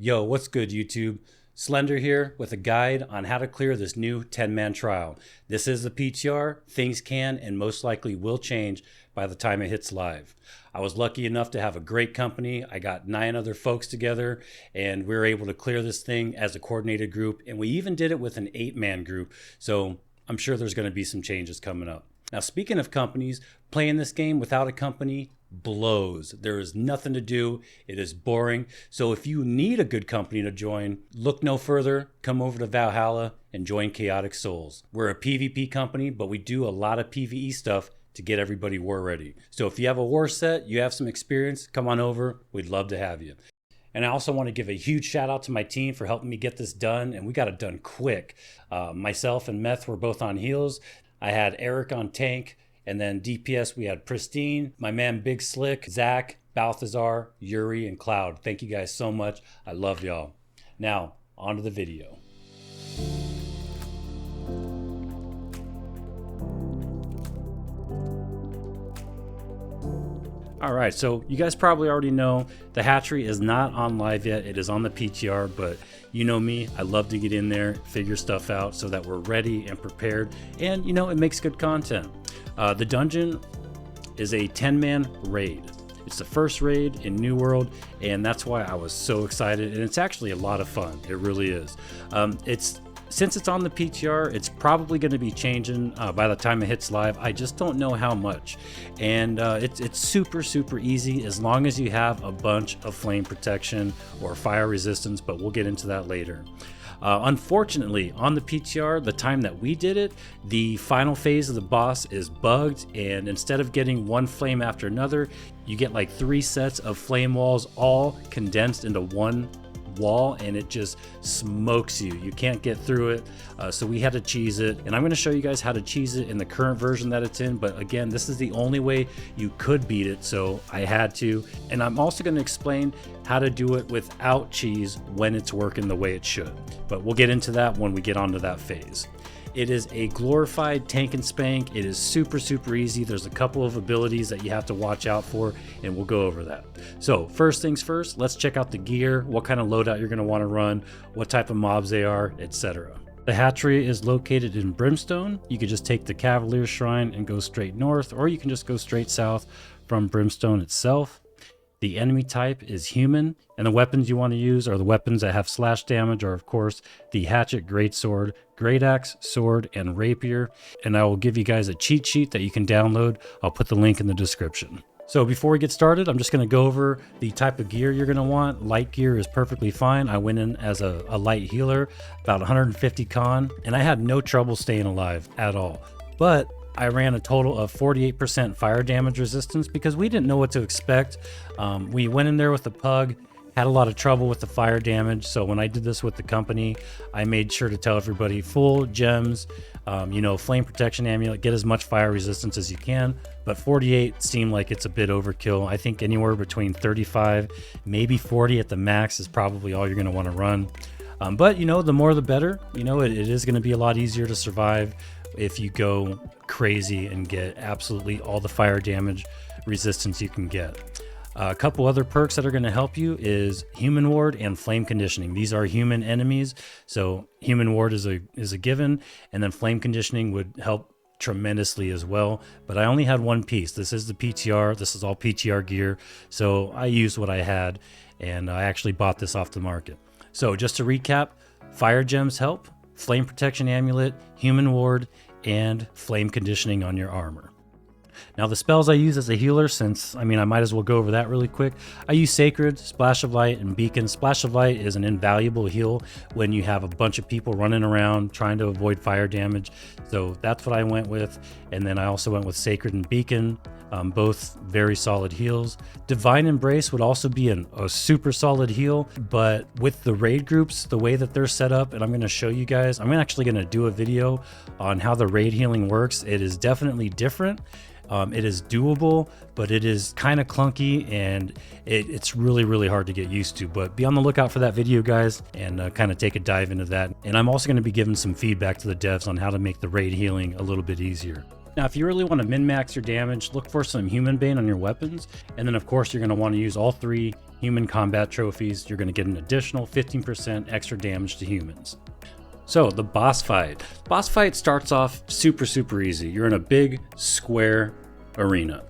Yo, what's good, YouTube? Slender here with a guide on how to clear this new 10-man trial. This is the PTR. Things can and most likely will change by the time it hits live. I was lucky enough to have a great company. I got 9 other folks together and we were able to clear this thing as a coordinated group, and we even did it with an 8-man group. So I'm sure there's going to be some changes coming up. Now, speaking of companies, playing this game without a company blows. There is nothing to do. It is boring. So if you need a good company to join, look no further. Come over to Valhalla and join Chaotic Souls. We're a PvP company, but we do a lot of PvE stuff to get everybody war ready. So if you have a war set, you have some experience, come on over. We'd love to have you. And I also want to give a huge shout out to my team for helping me get this done, and we got it done quick. Myself and Meth were both on heals. I had Eric on tank. And then DPS, we had Pristine, my man Big Slick, Zach, Balthazar, Yuri, and Cloud. Thank you guys so much. I love y'all. Now, on to the video. All right, so you guys probably already know the hatchery is not on live yet. It is on the PTR, but you know me, I love to get in there, figure stuff out so that we're ready and prepared. And you know, it makes good content. The dungeon is a 10-man raid. It's the first raid in New World, and that's why I was so excited. And it's actually a lot of fun. It really is. Since it's on the PTR, it's probably going to be changing by the time it hits live. I just don't know how much. And it's super easy as long as you have a bunch of flame protection or fire resistance, but we'll get into that later. Unfortunately, on the PTR, the time that we did it, the final phase of the boss is bugged, and instead of getting one flame after another, you get like 3 sets of flame walls all condensed into one wall, and it just smokes you. You can't get through it, so we had to cheese it, and I'm going to show you guys how to cheese it in the current version that it's in. But again, this is the only way you could beat it, so I had to. And I'm also going to explain how to do it without cheese when it's working the way it should, but we'll get into that when we get onto that phase. It is a glorified tank and spank. It is super easy. There's a couple of abilities that you have to watch out for, and we'll go over that. So first things first, let's check out the gear, what kind of loadout you're going to want to run, what type of mobs they are, etc. The hatchery is located in Brimstone. You could just take the Cavalier Shrine and go straight north, or you can just go straight south from Brimstone itself. The enemy type is human, and the weapons you want to use are the weapons that have slash damage, or of course the hatchet, greatsword, great axe, sword, and rapier. And I will give you guys a cheat sheet that you can download. I'll put the link in the description. So before we get started, I'm just going to go over the type of gear you're going to want. Light gear is perfectly fine. I went in as a light healer, about 150 con, and I had no trouble staying alive at all. But I ran a total of 48% fire damage resistance because we didn't know what to expect. We went in there with the pug, had a lot of trouble with the fire damage. So when I did this with the company, I made sure to tell everybody full gems, flame protection amulet, get as much fire resistance as you can. But 48 seemed like it's a bit overkill. I think anywhere between 35, maybe 40 at the max is probably all you're going to want to run. But the more the better. It is going to be a lot easier to survive if you go crazy and get absolutely all the fire damage resistance you can get. A couple other perks that are going to help you is Human Ward and Flame Conditioning. These are human enemies, so Human Ward is a given, and then Flame Conditioning would help tremendously as well. But I only had one piece. This is the PTR. This is all PTR gear, so I used what I had, and I actually bought this off the market. So just to recap, fire gems help, flame protection amulet, human ward, and flame conditioning on your armor. Now the spells I use as a healer, since I might as well go over that really quick. I use Sacred, Splash of Light, and Beacon. Splash of Light is an invaluable heal when you have a bunch of people running around trying to avoid fire damage. So that's what I went with. And then I also went with Sacred and Beacon. Both very solid heals. Divine Embrace would also be a super solid heal, but with the raid groups, the way that they're set up, and I'm going to show you guys, I'm actually going to do a video on how the raid healing works. It is definitely different. It is doable, but it is kind of clunky, and it's really hard to get used to. But be on the lookout for that video, guys, and kind of take a dive into that. And I'm also going to be giving some feedback to the devs on how to make the raid healing a little bit easier. Now, if you really want to min-max your damage, look for some human Bane on your weapons. And then of course, you're going to want to use all 3 human combat trophies. You're going to get an additional 15% extra damage to humans. So the boss fight. Boss fight starts off super easy. You're in a big square arena.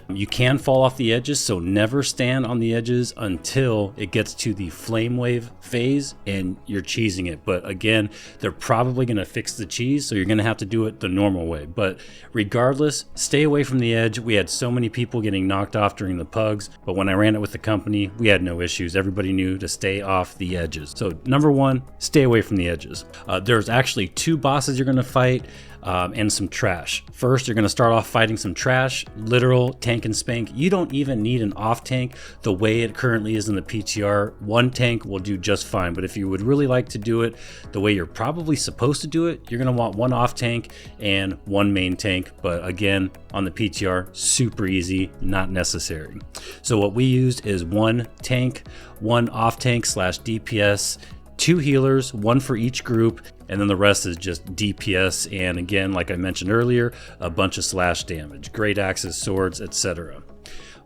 You can fall off the edges, so never stand on the edges until it gets to the flame wave phase and you're cheesing it. But again, they're probably going to fix the cheese, so you're going to have to do it the normal way. But regardless, stay away from the edge. We had so many people getting knocked off during the pugs, but when I ran it with the company, we had no issues. Everybody knew to stay off the edges. So number 1, stay away from the edges. There's actually 2 bosses you're going to fight. And some trash. First, you're going to start off fighting some trash, literal tank and spank. You don't even need an off tank the way it currently is in the PTR. 1 tank will do just fine, but if you would really like to do it the way you're probably supposed to do it, you're going to want 1 off tank and 1 main tank. But again, on the PTR, super easy, not necessary. So what we used is 1 tank, 1 off tank / DPS, 2 healers, 1 for each group, and then the rest is just DPS, and again, like I mentioned earlier, a bunch of slash damage, great axes, swords, etc.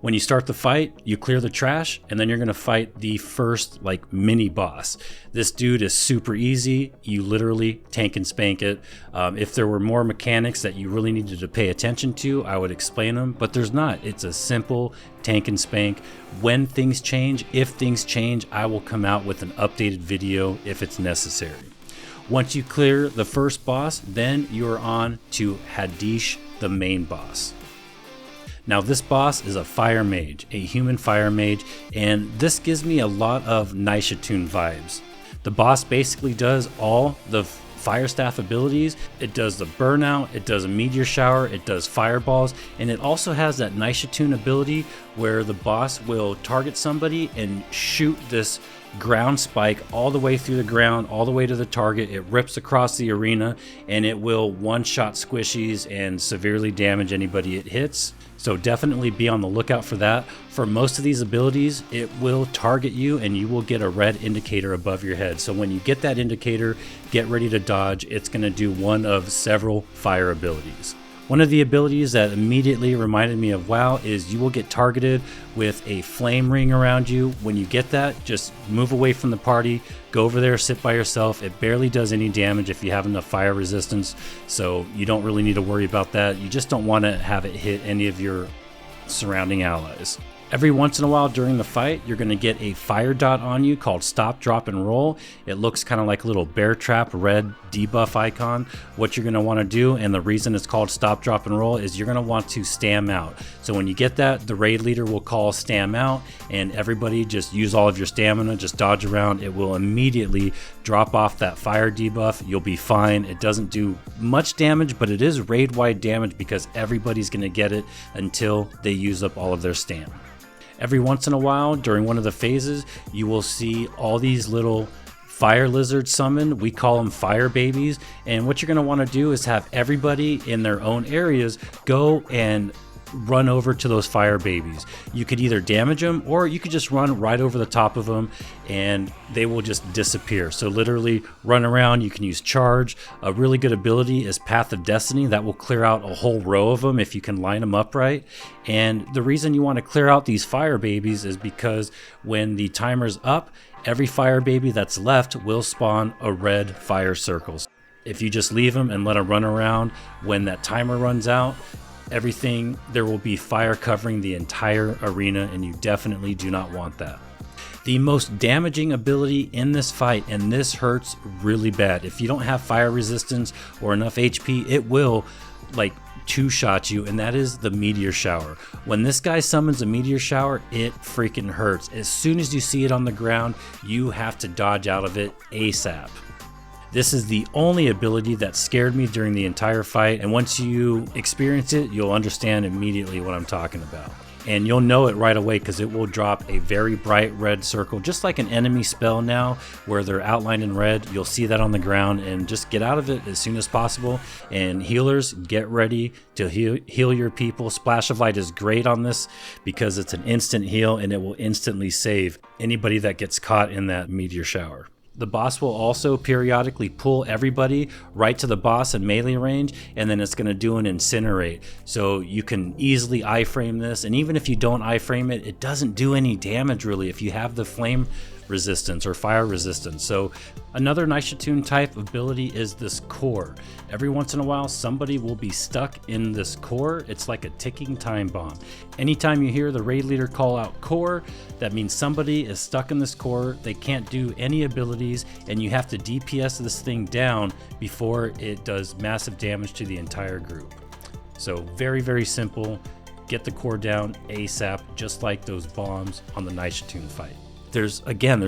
When you start the fight, you clear the trash, and then you're going to fight the first like mini boss. This dude is super easy. You literally tank and spank it. If there were more mechanics that you really needed to pay attention to, I would explain them, but there's not. It's a simple tank and spank. When things change, if things change, I will come out with an updated video if it's necessary. Once you clear the first boss, then you're on to Hadish, the main boss. Now this boss is a fire mage, a human fire mage, and this gives me a lot of Nishatun vibes. The boss basically does all the fire staff abilities. It does the burnout, it does a meteor shower, it does fireballs, and it also has that Nishatun ability where the boss will target somebody and shoot this ground spike all the way through the ground, all the way to the target. It rips across the arena and it will one-shot squishies and severely damage anybody it hits. So definitely be on the lookout for that. For most of these abilities, it will target you and you will get a red indicator above your head. So when you get that indicator, get ready to dodge. It's going to do one of several fire abilities. One of the abilities that immediately reminded me of WoW is you will get targeted with a flame ring around you. When you get that, just move away from the party, go over there, sit by yourself. It barely does any damage if you have enough fire resistance, so you don't really need to worry about that. You just don't want to have it hit any of your surrounding allies. Every once in a while during the fight, you're going to get a fire dot on you called stop, drop, and roll. It looks kind of like a little bear trap red debuff icon. What you're going to want to do, and the reason it's called stop, drop, and roll, is you're going to want to stam out. So when you get that, the raid leader will call stam out, and everybody just use all of your stamina, just dodge around. It will immediately drop off that fire debuff. You'll be fine. It doesn't do much damage, but it is raid-wide damage because everybody's going to get it until they use up all of their stam. Every once in a while, during one of the phases, you will see all these little fire lizards summoned. We call them fire babies. And what you're going to want to do is have everybody in their own areas go and run over to those fire babies. You could either damage them or you could just run right over the top of them and they will just disappear. So literally run around. You can use charge. A really good ability is Path of Destiny. That will clear out a whole row of them if you can line them up right. And the reason you want to clear out these fire babies is because when the timer's up, every fire baby that's left will spawn a red fire circle. If you just leave them and let them run around, when that timer runs out, there will be fire covering the entire arena, and you definitely do not want that. The most damaging ability in this fight, and this hurts really bad. If you don't have fire resistance or enough HP, it will like two-shot you, and that is the meteor shower. When this guy summons a meteor shower, it freaking hurts. As soon as you see it on the ground, you have to dodge out of it ASAP. This is the only ability that scared me during the entire fight, and once you experience it, you'll understand immediately what I'm talking about. And you'll know it right away because it will drop a very bright red circle, just like an enemy spell now, where they're outlined in red. You'll see that on the ground, and just get out of it as soon as possible. And healers, get ready to heal your people. Splash of Light is great on this because it's an instant heal, and it will instantly save anybody that gets caught in that meteor shower. The boss will also periodically pull everybody right to the boss in melee range, and then it's going to do an incinerate. So you can easily iframe this, and even if you don't iframe it, it doesn't do any damage really if you have the flame resistance or fire resistance. So another Nice-Attune type ability is this core. Every once in a while somebody will be stuck in this core. It's like a ticking time bomb. Anytime you hear the raid leader call out core, that means somebody is stuck in this core. They can't do any abilities, and you have to DPS this thing down before it does massive damage to the entire group. So very, very simple. Get the core down ASAP, just like those bombs on the Nice-Attune fight. There's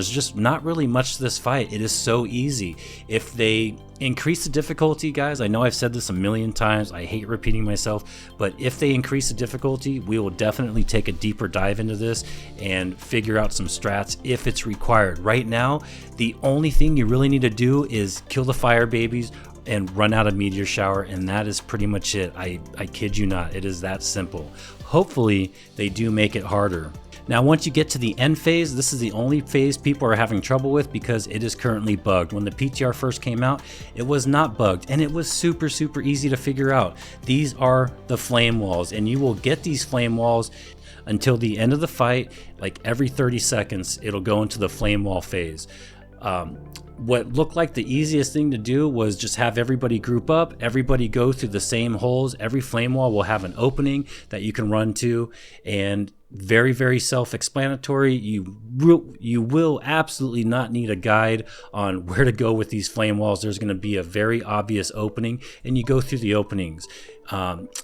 just not really much to this fight. It is so easy. If they increase the difficulty, guys, I know I've said this a million times, I hate repeating myself, but if they increase the difficulty, we will definitely take a deeper dive into this and figure out some strats if it's required. Right now, the only thing you really need to do is kill the fire babies and run out of meteor shower, and that is pretty much it. I kid you not, it is that simple. Hopefully they do make it harder. Now, once you get to the end phase, this is the only phase people are having trouble with because it is currently bugged. When the PTR first came out, it was not bugged, and it was super, super easy to figure out. These are the flame walls, and you will get these flame walls until the end of the fight. Like every 30 seconds, it'll go into the flame wall phase. What looked like the easiest thing to do was just have everybody group up, everybody go through the same holes. Every flame wall will have an opening that you can run to, and very, very self-explanatory. You will absolutely not need a guide on where to go with these flame walls. There's going to be a very obvious opening, and you go through the openings.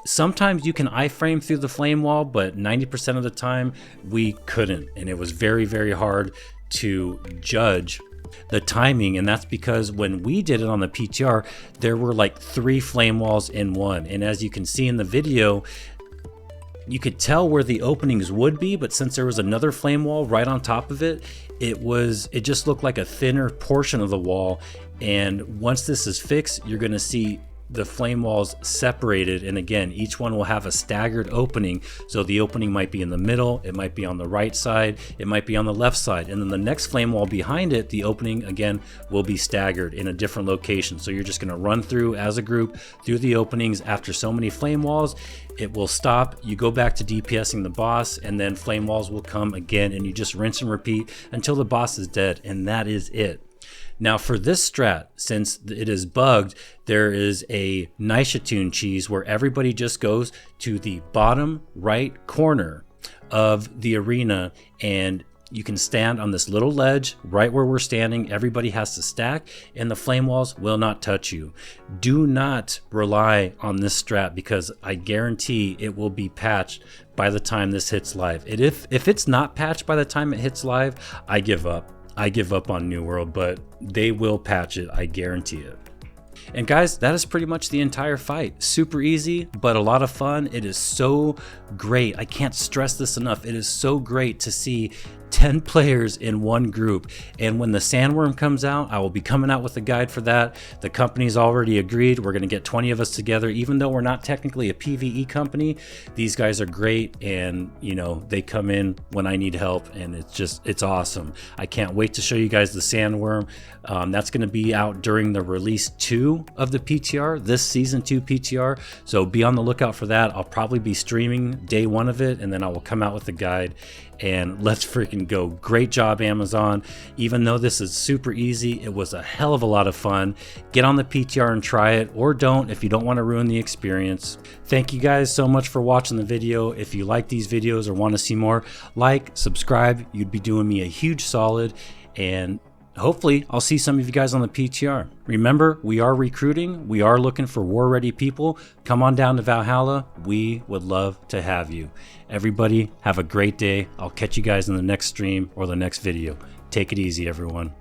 Sometimes you can iframe through the flame wall, but 90% of the time we couldn't, and it was very, very hard to judge the timing. And that's because when we did it on the PTR, there were like 3 flame walls in one, and as you can see in the video, you could tell where the openings would be, but since there was another flame wall right on top of it, it just looked like a thinner portion of the wall. And once this is fixed, you're going to see the flame walls separated, and again, each one will have a staggered opening. So the opening might be in the middle, it might be on the right side, it might be on the left side, and then the next flame wall behind it, the opening again will be staggered in a different location. So you're just going to run through as a group through the openings. After so many flame walls, it will stop, you go back to DPSing the boss, and then flame walls will come again, and you just rinse and repeat until the boss is dead, and that is it. Now for this strat, since it is bugged, there is a Nice-Attune cheese where everybody just goes to the bottom right corner of the arena, and you can stand on this little ledge right where we're standing. Everybody has to stack, and the flame walls will not touch you. Do not rely on this strat because I guarantee it will be patched by the time this hits live. If it's not patched by the time it hits live, I give up. I give up on New World, but they will patch it, I guarantee it. And guys, that is pretty much the entire fight. Super easy, but a lot of fun. It is so great. I can't stress this enough. It is so great to see 10 players in one group. And when the sandworm comes out, I will be coming out with a guide for that. The company's already agreed. We're going to get 20 of us together. Even though we're not technically a PvE company, these guys are great, and you know, they come in when I need help, and it's awesome. I can't wait to show you guys the sandworm. That's going to be out during the release 2 of the PTR, this season 2 PTR. So be on the lookout for that. I'll probably be streaming day 1 of it, and then I will come out with the guide. And let's freaking go. Great job, Amazon. Even though this is super easy, it was a hell of a lot of fun. Get on the PTR and try it, or don't if you don't want to ruin the experience. Thank you guys so much for watching the video. If you like these videos or want to see more, like, subscribe. You'd be doing me a huge solid, and hopefully I'll see some of you guys on the PTR. Remember, we are recruiting. We are looking for war-ready people. Come on down to Valhalla. We would love to have you. Everybody, have a great day. I'll catch you guys in the next stream or the next video. Take it easy, everyone.